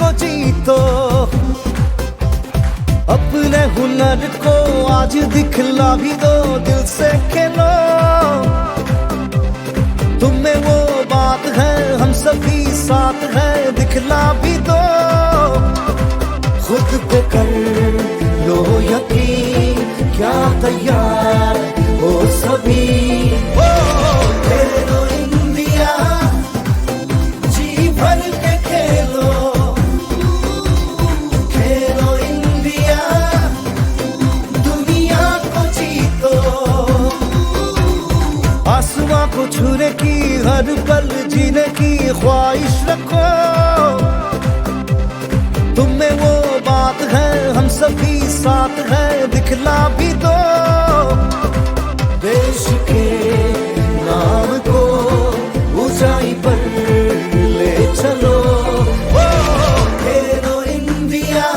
को जीतो, अपने हुनर को आज दिखला भी दो, दिल से खेलो। तुम्हें वो बात है, हम सभी साथ हैं, दिखला भी दो। खुद पे कर लो यकीन, क्या तैयार हो सभी। ओ खेलो इंडिया, जी भर के खेलो। खेलो इंडिया, दुनिया को जीतो। आसमां को छूने की, हर पल जीने की ख्वाहिश रखो। तुम्हें वो बात है, हम सभी साथ हैं, दिखला भी दो। देश के नाम को ऊंचाई पर ले चलो। ओ खेलो इंडिया,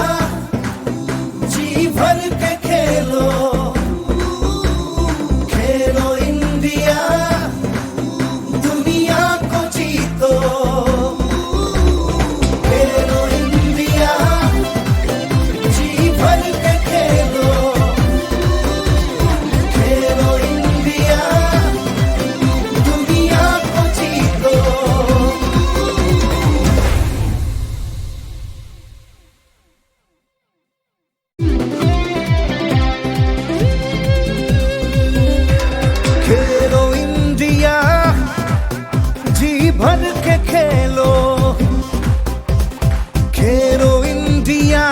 जी भर के खेलो। खेलो इंडिया, दुनिया को जीतो। खेलो इंडिया, जी भर के खेलो। खेलो इंडिया, दुनिया को जीतो। खेलो इंडिया, जी भर के खेलो। खेलो इंडिया,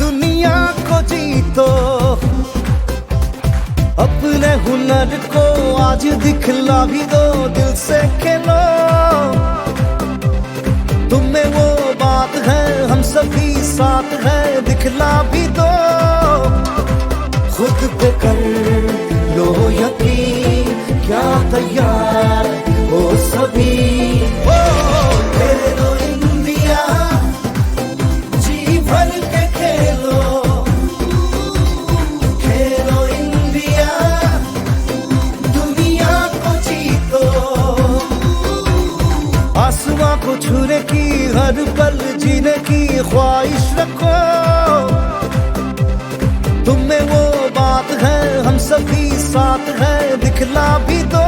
दुनिया को जीतो। अपने हुनर को आज दिखला भी दो, दिल से खेलो। तुम्हें वो बात है, हम सभी साथ हैं, दिखला भी दो। खुद पे कर लो यकीन, क्या तैयार हो सभी। ओ खेलो इंडिया, जी भर के खेलो। खेलो इंडिया, दुनिया को जीतो। आसमां को छूने की, हर पल जीने की ख्वाहिश रखो। तुम्हें वो बात है, हम सभी साथ हैं, दिखला भी दो।